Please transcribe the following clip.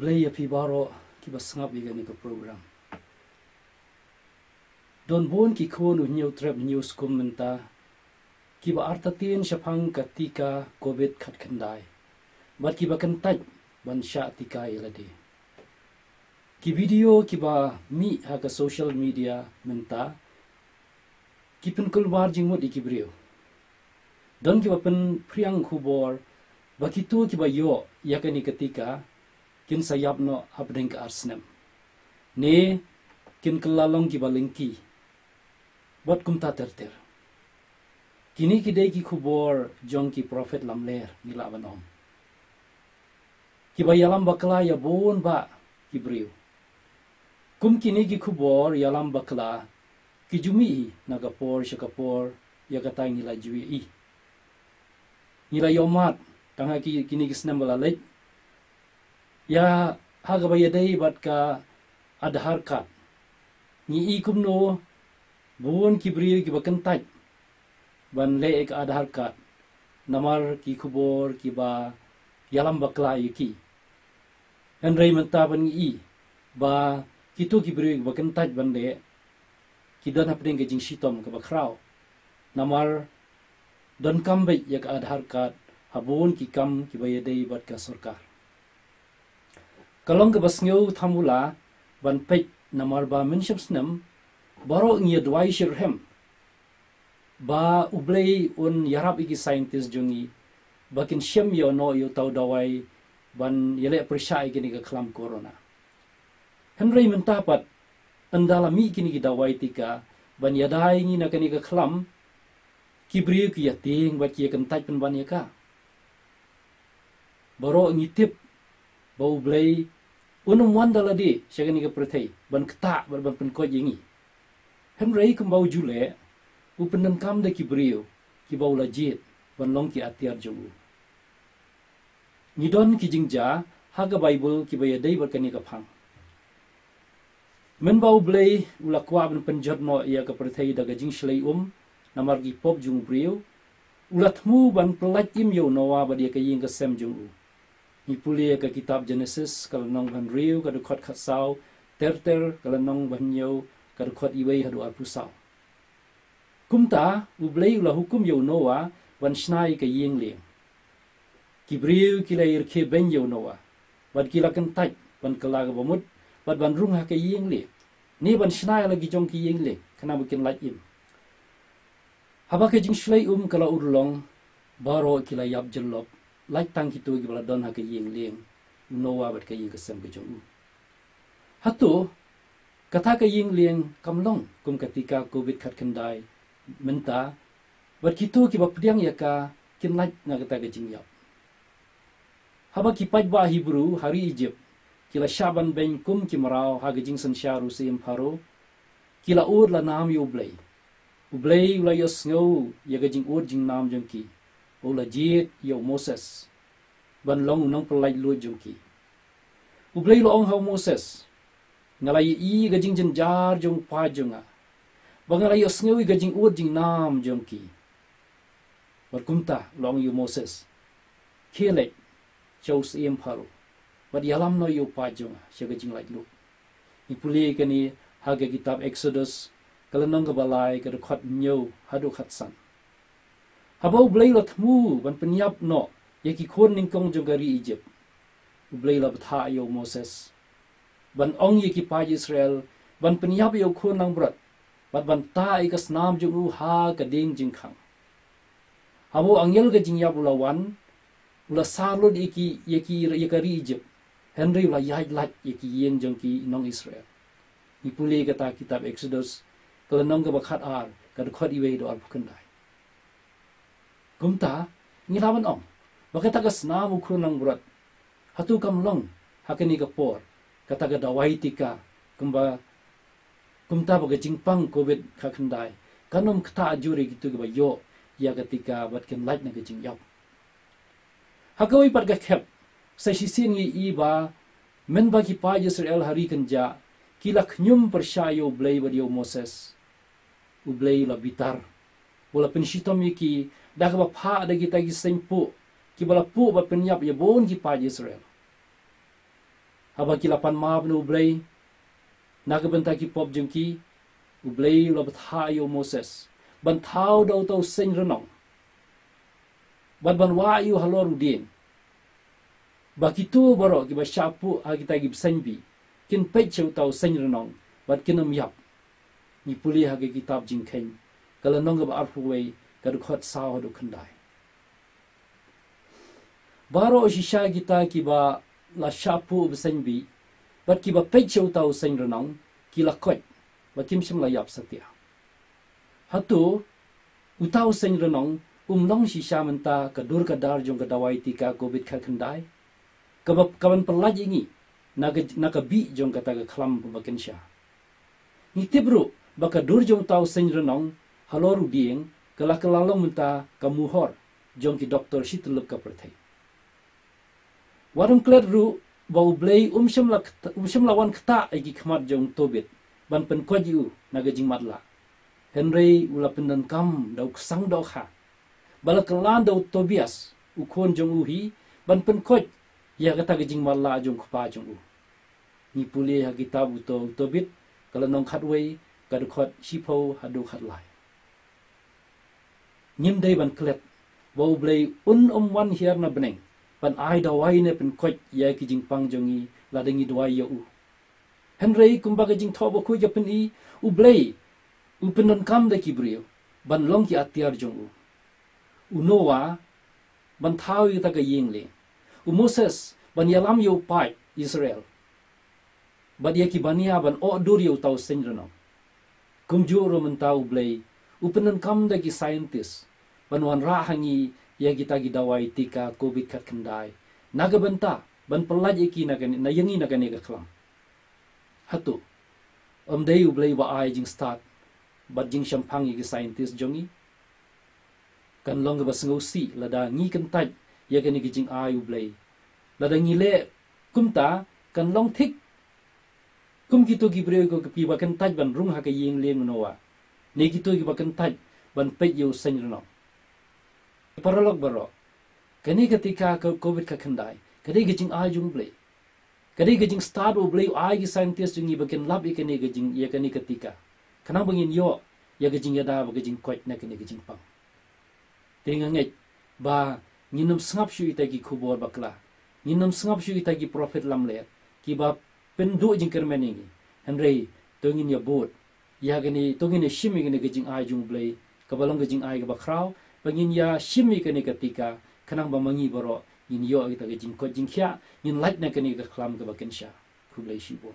Balei api baro kiba sangap iga ni ka program. Don bon ki khonu new trap news komenta kiba artatin syapang ka Tikka COVID khat khandai. Bat kiba kentaj ban sya Tikka ilade. Ki video kiba mi ha ka social media menta kipen kulwar jingmut ikibrio. Don kiba pen priang khubor bakitu kiba yo yakani ketika kin sayap no abdeng ka arsnem. Ne kin kelalong kiba lengki. Bot kumta terter. Kini kidai ki khubor jong ki prophet lamler nila banom. Kiba yalam bakla ya bon ba kibriu. Kum kini ki khubor yalam bakla ki jumi nagapor syakapor ya katay nila jui. Nila yomat tanga ki kini ki snam balalek. Ya hagabayadai bat ka adhar card. Ni ikum no bon kibriu ki bakentaj. Ban le ek adhar card. Namar ki khubor ki ba yalam bakla yuki. Henry menta ban i ba kitu kibriu ki bakentaj ban le kidan hapding ke jing sitom ke bakrau. Namar Donkam bay yak adhar card habon ki kam ki bayadai bat ka sarkar. Kalong ke basngeu thamula ban pek namar ba mensyap senam baro ngia dwai shirhem ba ublei un yarap iki scientist jongi bakin syem yo no yo tau dawai ban yele persya iki ke kelam corona. Henry mentapat andalami kini ki dawai Tikka ban yadai ngi nakani ke kelam kibriu ki yating bat ki kentaj pen ban yaka. Baro ngitip bau blai unum wandala di syagani ke perthai ban keta ban penkoj yengi. Henry kembau jule u pendengkam de kibriu ki bau lajit ban long ki atiar jogu. Nidon ki jingja haga Bible ki bayadai berkani ke phang. Men bau blai ulakwa ban penjot no ia ke perthai daga jing shlai namar gi pop jung briu ulatmu ban pelaj im yo noa badia ke ying ke sem jung. Ni pulia ke kitab Genesis kalau nong ban riu ka dukot khatsau terter kalau nong ban yo ka dukot iwei hadu apusau. Kumta ublei ula hukum yo noa ban snai ke ying le. Kibriu kila irke ben yo noa bad kila kentaj ban kelaga bamut bad ban rung ha ke ying le. Ni ban snai lagi jong ki ying le kana bukin laj im. Haba ke jing shlai kalau urlong baro kila yap jelop lai tang kitu gi bala don ha ke ying leng nowa bat ke ying kesem ke jong. Hatu kata ke ying leng kamlong kum ketika COVID khat kendai menta bat kitu ki bapdiang yaka kin lai na kata ke jing yap. Haba ki pajba Hebrew hari Egypt kila Shaban ben kum ki marau ha ke jing san syaru sim pharo kila ur la nam yu blai. Ublei ula yos ngau ya ke jing ur jing nam jong ki. Ula jit yo Moses ban long unang pelai lu jong ki. Ublei lo ong hau Moses ngalai i ke jing jenjar jong pa jonga. Bangalai yos ngau ke jing ur jing nam jong ki. Berkumta long yo Moses. Kelek chau sim pharo. Bad yalam no yo pa jonga sya ke jing lai lu. Ipuli ke ni ha ke kitab Exodus kalau nong ke balai ke dekat nyo hadu khatsan. Habau blai lot mu ban penyap no yaki kon ningkong jongari Egypt. Blai la betha yo Moses. Ban ong yaki pa Israel ban penyap yo kon nang brat. Ban ta ikas nam jongu ha ka ding jingkhang. Habau angyel ke jingyap ulawan ula salud yaki yakari Egypt. Henry ula yai lat yaki yeng jongki nong Israel. Ipuli kata kitab Exodus kalau nong ke bakat ar ka dukot iwei do ar pukendai. Kumta ngilawan ong bakata ka snam ukur nang burat hatu kam long hakani ka por kata ka dawai Tikka kumta baga jingpang COVID ka kendai kanom kta ajuri gitu ke bayo ya ketika bat ken light na ke jingyap. Hakawi pat ka khep sa sisin i ba men bagi pa Israel hari kenja kilak nyum persyayo blai badio Moses. Ublei la bitar. Wala penshitom yiki dah ka pa ada kita gi sempu ki bala pu ba penyap ya bon ki pa Israel. haba kilapan maaf no Balei nagabenta ki pop jengki Balei lo bathayo Moses ban thau do to sen renong ban wa yu haloru din bakitu boro ki ba syapu ha kita gi senbi kin pe cheu tau sen renong bat kinam yap ni puli ha ki kitab jingkhen kala nong ba arfu wei ka du khot saw du khandai baro shisha kita ki ba la syapu senbi bat ki ba pe cheu tau sen renong ki la khot ba kim sim la yap satya hatu utau sen renong long shisha menta ka dur ka dar jong ka dawai tika covid kha khandai kaban pelaj ingi naga bi jong kata ka khlam bakin sha ni tibru baka dur jong tau sen renong haloru dieng kala kalalong menta ka muhor jong ki doktor shitlup ka prathai warum klet ru bau Balei umsham lawan khta agi khmat jong tobit ban pen koju naga jing matla henry ula pendan kam dau sang dau kha balakalan dau Tobias ukon jong uhi ban pen koj ya kata gejing malla jong khpa jong u ni puli ha kitab to tobit kala nong khatwei ka du khot shipo hadu khatlai nyim dei ban klet bau Balei wan hiar na beneng ban ai dawai ne pen koj ya ki jing pang jongi ladengi dawai ya u henry kumba gejing thobo khu japen i u Balei u penon kam de ki brio ban long ki atiar jong u Noah ban thau yu ta ka yingle Moses ban yalam yu pai Israel badia ki bania ban o dur yu tau senjano kumju ro men tau Balei upenan kam da ki scientist ban wan ra hangi ya kita gi dawai tika covid khat khandai naga banta ban pelaj ki na yangi na ka khlam hatu dei Balei wa ai jing start bat jing shampang gi scientist jongi kan long ba sengosi lada ngi kan taj ya kan gi jing ai Balei lada ngi le kumta kan long thik kum gitu gi bre ko pi ba kan taj ban rung ha ka yeng leng nowa ne gitu gi ba kan taj ban pe yu sen no paralog baro kani ketika ka covid ka khandai kani gi jing ai jung Balei kani gi jing start Balei ai gi scientist ngi ba kan lab ikani gi jing ya kani ketika kana bangin yo ya gi jing ya da ba gi jing koj na kani gi jing pang tenganget ba nginum sngap shu itagi khubor bakla nginum sngap shu itagi prophet lamle ki ba pendu jingker meningi henry tongin ya bot ya gani tongin shimi gani gijing ai jung Balei kabalong gijing ai ga bakrau bangin ya shimi kani ketika kanang ba mangi baro in yo kita gijing ko jingkhya in light na kani ga khlam ga bakensha khu Balei shibo